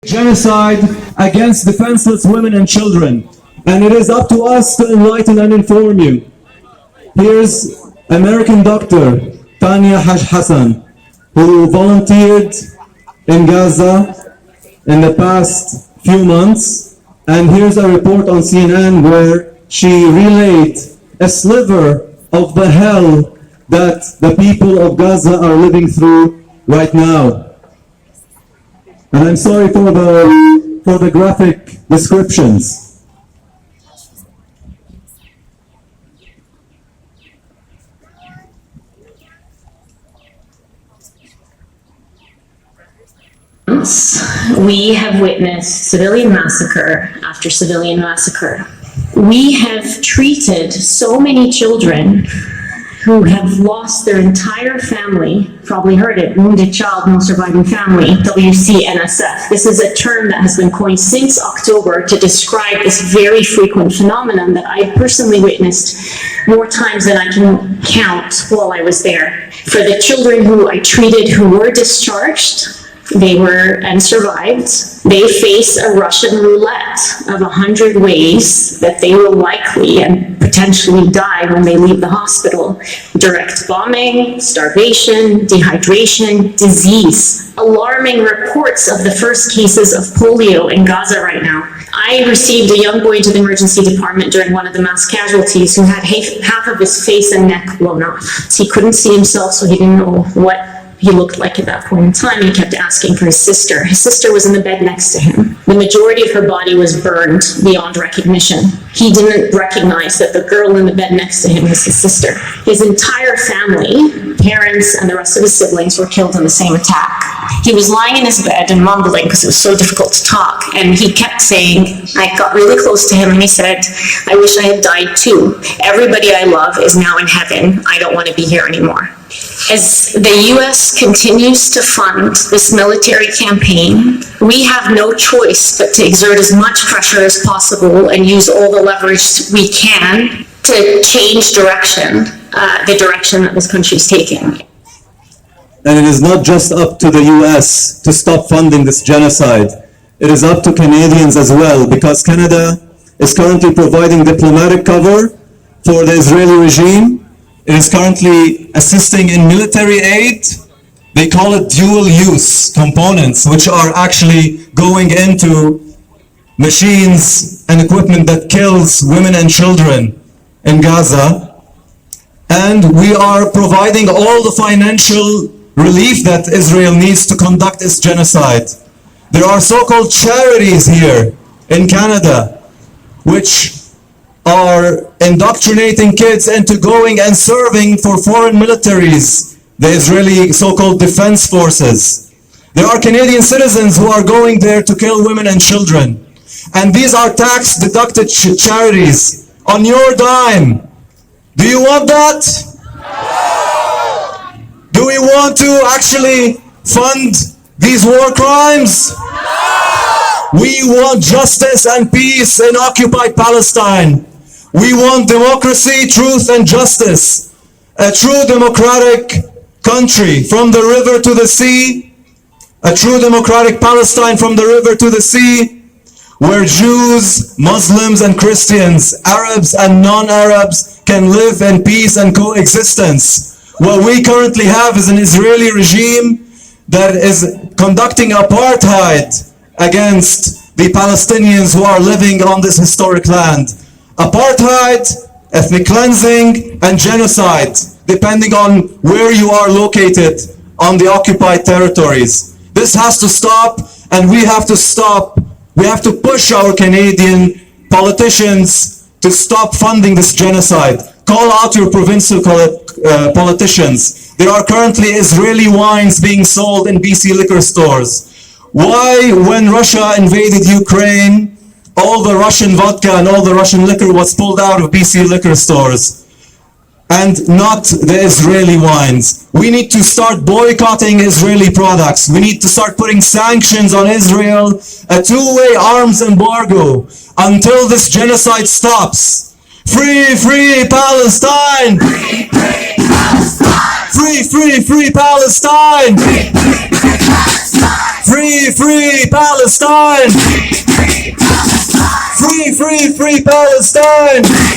genocide against defenseless women and children. And it is up to us to enlighten and inform you. Here's American doctor Tanya Hassan, who volunteered in Gaza in the past few months. And here's a report on CNN where she relayed a sliver of the hell that the people of Gaza are living through right now. And I'm sorry for the graphic descriptions. We have witnessed civilian massacre after civilian massacre. We have treated so many children who have lost their entire family, probably heard it, wounded child, no surviving family, WCNSF. This is a term that has been coined since October to describe this very frequent phenomenon that I personally witnessed more times than I can count while I was there. For the children who I treated who were discharged, they were and survived. They face a Russian roulette of 100 ways that they will likely and potentially die when they leave the hospital. Direct bombing, starvation, dehydration, disease. Alarming reports of the first cases of polio in Gaza right now. I received a young boy into the emergency department during one of the mass casualties who had half of his face and neck blown off. So he couldn't see himself, so he didn't know what he looked like at that point in time. He kept asking for his sister. His sister was in the bed next to him. The majority of her body was burned beyond recognition. He didn't recognize that the girl in the bed next to him was his sister. His entire family, parents and the rest of his siblings, were killed in the same attack. He was lying in his bed and mumbling because it was so difficult to talk. And he kept saying, I got really close to him and he said, I wish I had died too. Everybody I love is now in heaven. I don't want to be here anymore. As the U.S. continues to fund this military campaign, we have no choice but to exert as much pressure as possible and use all the leverage we can to change direction, the direction that this country is taking. And it is not just up to the US to stop funding this genocide. It is up to Canadians as well, because Canada is currently providing diplomatic cover for the Israeli regime. It is currently assisting in military aid. They call it dual use components, which are actually going into machines and equipment that kills women and children in Gaza. And we are providing all the financial relief that Israel needs to conduct its genocide. There are so-called charities here in Canada, which are indoctrinating kids into going and serving for foreign militaries, the Israeli so-called defense forces. There are Canadian citizens who are going there to kill women and children. And these are tax-deducted charities on your dime. Do you want that? Do we want to actually fund these war crimes? We want justice and peace in occupied Palestine. We want democracy, truth, and justice. A true democratic country from the river to the sea. A true democratic Palestine from the river to the sea, where Jews, Muslims, and Christians, Arabs and non-Arabs can live in peace and coexistence. What we currently have is an Israeli regime that is conducting apartheid against the Palestinians who are living on this historic land. Apartheid, ethnic cleansing, and genocide, depending on where you are located on the occupied territories. This has to stop, and we have to stop. We have to push our Canadian politicians to stop funding this genocide. Call out your provincial politicians. There are currently Israeli wines being sold in BC liquor stores. Why, when Russia invaded Ukraine, all the Russian vodka and all the Russian liquor was pulled out of BC liquor stores and not the Israeli wines? We need to start boycotting Israeli products. We need to start putting sanctions on Israel, a two-way arms embargo until this genocide stops. Free, free Palestine! Free, free Palestine! Free, free, free Palestine! Free, free, free Palestine! Free, free Palestine! Free, free, free Palestine!